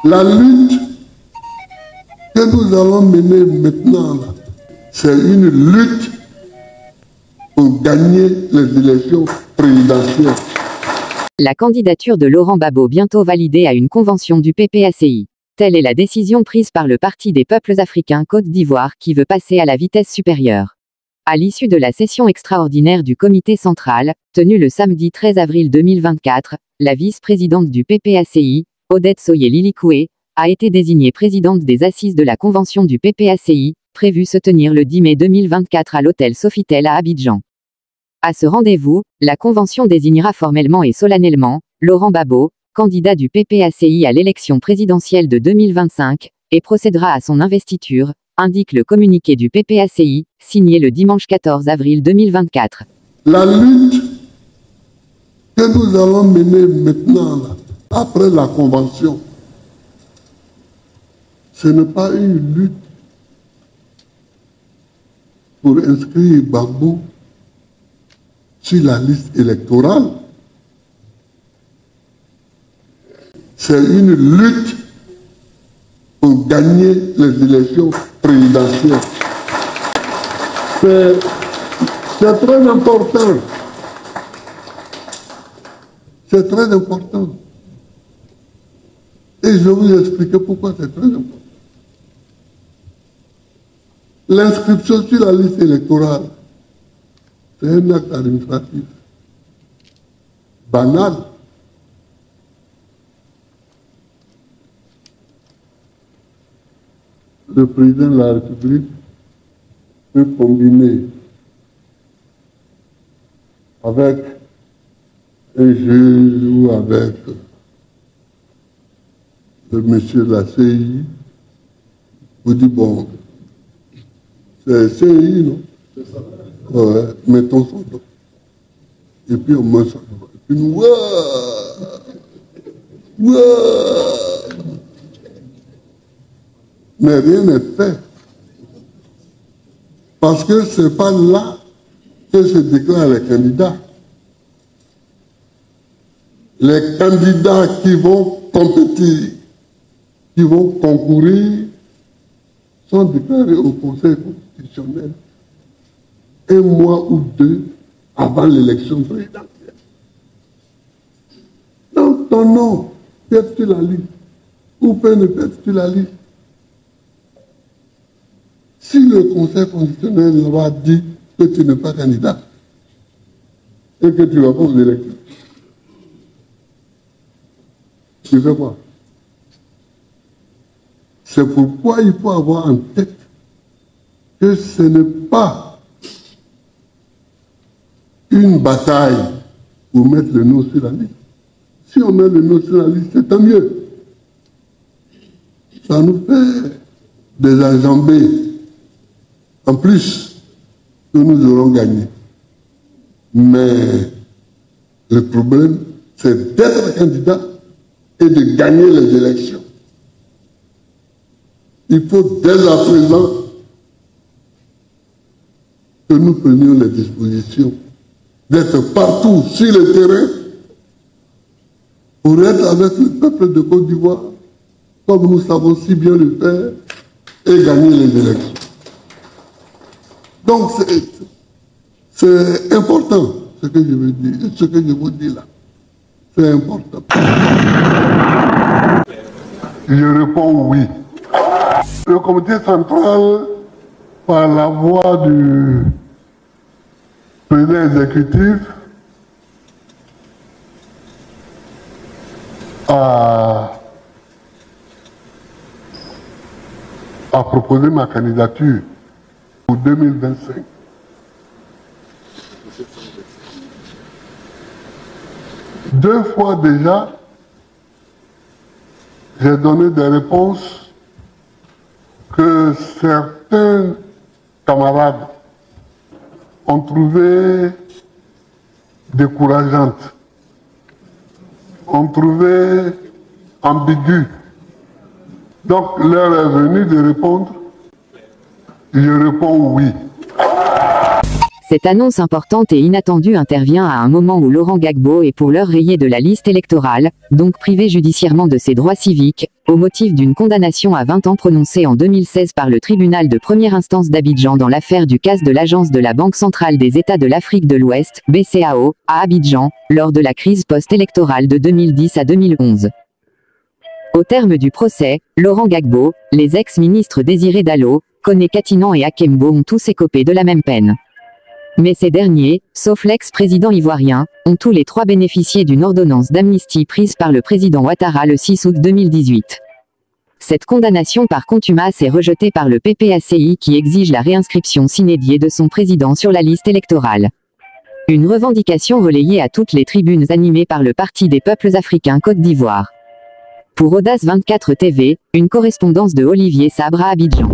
La lutte que nous allons mener maintenant, c'est une lutte pour gagner les élections présidentielles. La candidature de Laurent Gbagbo bientôt validée à une convention du PPACI. Telle est la décision prise par le Parti des peuples africains Côte d'Ivoire qui veut passer à la vitesse supérieure. À l'issue de la session extraordinaire du comité central, tenue le samedi 13 avril 2024, la vice-présidente du PPACI, Odette Soye-Lilikoué, a été désignée présidente des assises de la convention du PPACI, prévue se tenir le 10 mai 2024 à l'hôtel Sofitel à Abidjan. À ce rendez-vous, la convention désignera formellement et solennellement Laurent Gbagbo, candidat du PPACI à l'élection présidentielle de 2025, et procédera à son investiture, indique le communiqué du PPACI, signé le dimanche 14 avril 2024. La lutte que nous allons mener maintenant, après la convention, ce n'est pas une lutte pour inscrire Gbagbo sur la liste électorale. C'est une lutte pour gagner les élections présidentielles. C'est très important. C'est très important. Et je vais vous expliquer pourquoi c'est très important. L'inscription sur la liste électorale, c'est un acte administratif banal. Le président de la République peut combiner avec un juge ou avec le monsieur de la CI. Vous dites, bon, c'est CI, non? C'est ça. Ouais, mettons son nom. Et puis on met son nom. Et puis nous, mais rien n'est fait. Parce que ce n'est pas là que se déclarent les candidats. Les candidats qui vont compétir, qui vont concourir, sont déclarés au Conseil constitutionnel un mois ou deux avant l'élection présidentielle. Donc ton nom peut être sur la liste, ou peut ne pas être sur la liste. Si le Conseil constitutionnel va dire que tu n'es pas candidat et que tu vas pas aux élections, tu fais quoi? C'est pourquoi il faut avoir en tête que ce n'est pas une bataille pour mettre le nom sur la liste. Si on met le nom sur la liste, c'est tant mieux. Ça nous fait des enjambées en plus que nous aurons gagné. Mais le problème, c'est d'être candidat et de gagner les élections. Il faut dès à présent que nous prenions les dispositions d'être partout sur le terrain pour être avec le peuple de Côte d'Ivoire, comme nous savons si bien le faire, et gagner les élections. Donc c'est important ce que je veux dire, ce que je vous dis là. C'est important. Je réponds oui. Le comité central, par la voix du président exécutif, a proposé ma candidature pour 2025. Deux fois déjà, j'ai donné des réponses que certains camarades ont trouvées décourageantes, ont trouvées ambiguës. Donc l'heure est venue de répondre. Je réponds oui. Cette annonce importante et inattendue intervient à un moment où Laurent Gbagbo est pour l'heure rayé de la liste électorale, donc privé judiciairement de ses droits civiques, au motif d'une condamnation à 20 ans prononcée en 2016 par le tribunal de première instance d'Abidjan dans l'affaire du casse de l'agence de la Banque centrale des États de l'Afrique de l'Ouest, BCAO, à Abidjan, lors de la crise post-électorale de 2010 à 2011. Au terme du procès, Laurent Gbagbo, les ex-ministres Désiré Dallo, Koné Katinan et Akembo ont tous écopé de la même peine. Mais ces derniers, sauf l'ex-président ivoirien, ont tous les trois bénéficié d'une ordonnance d'amnistie prise par le président Ouattara le 6 août 2018. Cette condamnation par contumace est rejetée par le PPACI qui exige la réinscription sine die de son président sur la liste électorale. Une revendication relayée à toutes les tribunes animées par le Parti des peuples africains Côte d'Ivoire. Pour Audace 24 TV, une correspondance de Olivier Sabre à Abidjan.